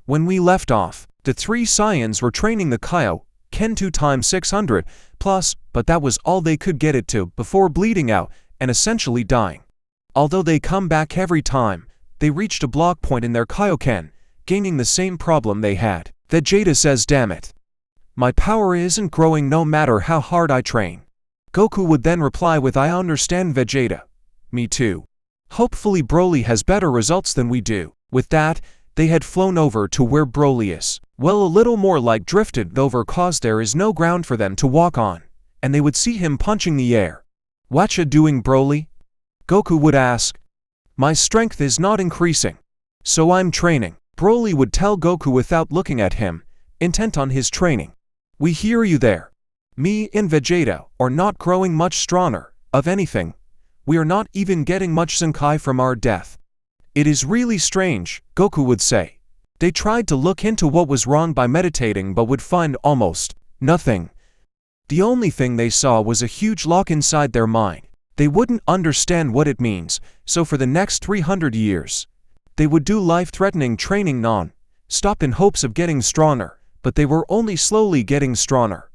When we left off, the 3 Saiyans were training the Kaioken 2 times 600 plus, but that was all they could get it to before bleeding out and essentially dying. Although they come back every time, they reached a block point in their Kaioken, gaining the same problem they had. Vegeta says, "Damn it. My power isn't growing no matter how hard I train." Goku would then reply with, "I understand, Vegeta. Me too. Hopefully Broly has better results than we do." With that, they had flown over to where Broly is. Well, a little more like drifted over cause there is no ground for them to walk on, and they would see him punching the air. "Whatcha doing, Broly?" Goku would ask. "My strength is not increasing, so I'm training." Broly would tell Goku without looking at him, intent on his training. "We hear you there. Me and Vegeta are not growing much stronger, of anything. We are not even getting much Zenkai from our death. It is really strange," Goku would say. They tried to look into what was wrong by meditating but would find almost nothing. The only thing they saw was a huge lock inside their mind. They wouldn't understand what it means, so for the next 300 years, they would do life-threatening training non-stop in hopes of getting stronger, but they were only slowly getting stronger.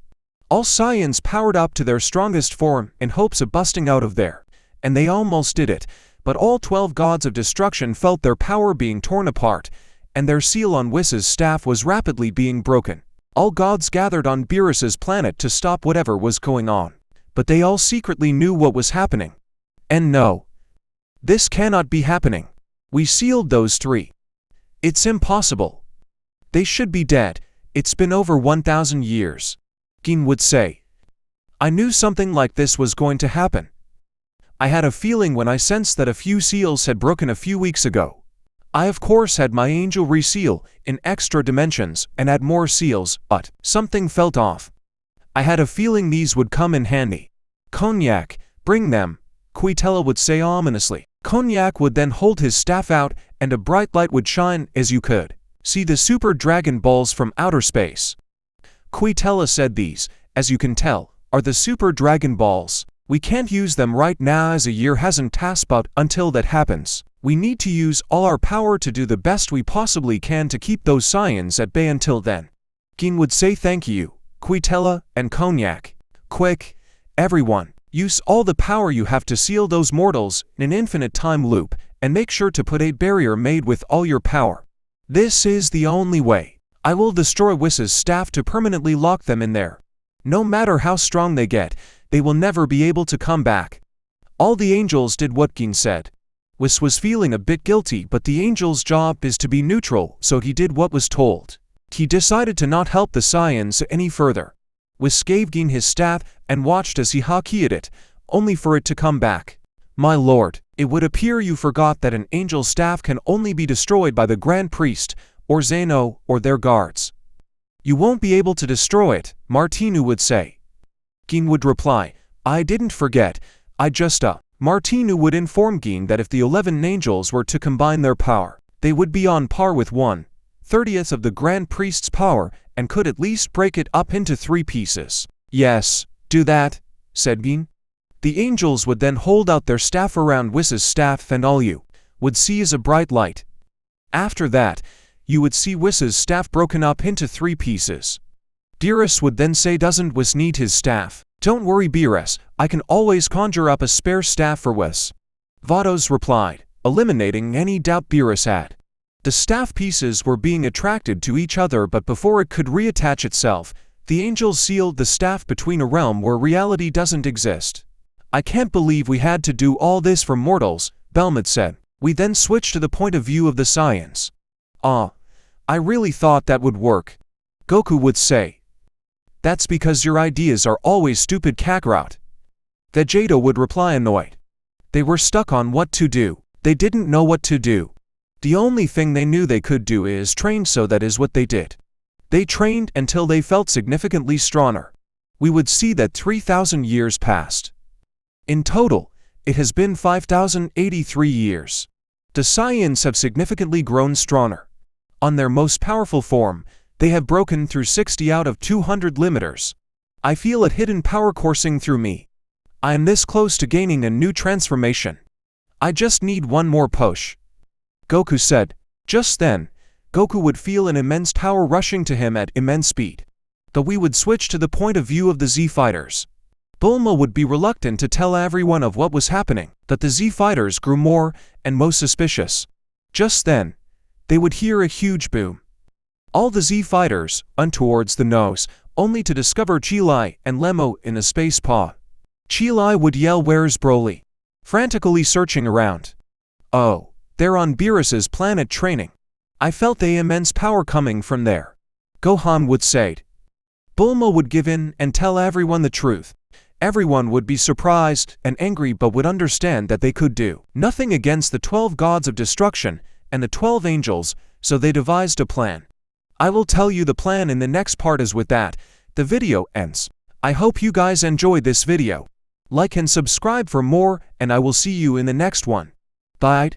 All Saiyans powered up to their strongest form in hopes of busting out of there, and they almost did it, but all 12 gods of destruction felt their power being torn apart, and their seal on Whis' staff was rapidly being broken. All gods gathered on Beerus's planet to stop whatever was going on, but they all secretly knew what was happening. And no, this cannot be happening. We sealed those 3. It's impossible. They should be dead. It's been over 1,000 years. Gin would say. I knew something like this was going to happen. I had a feeling when I sensed that a few seals had broken a few weeks ago. I of course had my angel reseal in extra dimensions and add more seals, but something felt off. I had a feeling these would come in handy. Cognac, bring them, Quitella would say ominously. Cognac would then hold his staff out and a bright light would shine as you could see the super dragon balls from outer space. Quitella said, "These, as you can tell, are the super dragon balls. We can't use them right now as a year hasn't passed, but until that happens, we need to use all our power to do the best we possibly can to keep those Saiyans at bay until then." Gin would say, "Thank you, Quitella and Cognac. Quick, everyone, use all the power you have to seal those mortals in an infinite time loop, and make sure to put a barrier made with all your power. This is the only way. I will destroy Whis' staff to permanently lock them in there. No matter how strong they get, they will never be able to come back." All the angels did what Gin said. Whis was feeling a bit guilty, but the angel's job is to be neutral, so he did what was told. He decided to not help the Saiyans any further. Whis gave Gin his staff and watched as he hakied it, only for it to come back. "My lord, it would appear you forgot that an angel's staff can only be destroyed by the Grand Priest, or Zeno, or their guards. You won't be able to destroy it," Martinu would say. Gin would reply, "I didn't forget, I just Martinu would inform Gin that if the 11 angels were to combine their power, they would be on par with 1/30 of the Grand Priest's power and could at least break it up into 3 pieces. "Yes, do that," said Gin. The angels would then hold out their staff around Whis' staff and all you would see is a bright light. After that, you would see Whis' staff broken up into 3 pieces. Beerus would then say, "Doesn't Whis need his staff?" "Don't worry, Beerus, I can always conjure up a spare staff for Whis," Vados replied, eliminating any doubt Beerus had. The staff pieces were being attracted to each other, but before it could reattach itself, the angels sealed the staff between a realm where reality doesn't exist. "I can't believe we had to do all this for mortals," Belmont said. We then switched to the point of view of the Saiyans. I really thought that would work," Goku would say. "That's because your ideas are always stupid, Kakarot," Vegeta would reply, annoyed. They were stuck on what to do. They didn't know what to do. The only thing they knew they could do is train, so that is what they did. They trained until they felt significantly stronger. We would see that 3,000 years passed. In total, it has been 5,083 years. The Saiyans have significantly grown stronger. On their most powerful form, they have broken through 60 out of 200 limiters. I feel a hidden power coursing through me. I am this close to gaining a new transformation. I just need one more push," Goku said. Just then, Goku would feel an immense power rushing to him at immense speed. Though we would switch to the point of view of the Z fighters. Bulma would be reluctant to tell everyone of what was happening, that the Z fighters grew more and most suspicious. Just then, they would hear a huge boom. All the Z fighters run towards the nose, only to discover Chilai and Lemo in a space pod. Chilai would yell, "Where's Broly?" frantically searching around. "Oh, they're on Beerus's planet training. I felt the immense power coming from there," Gohan would say. Bulma would give in and tell everyone the truth. Everyone would be surprised and angry but would understand that they could do nothing against the 12 gods of destruction and the 12 angels, so they devised a plan. I will tell you the plan in the next part. As with that, the video ends. I hope you guys enjoyed this video. Like and subscribe for more, and I will see you in the next one. Bye.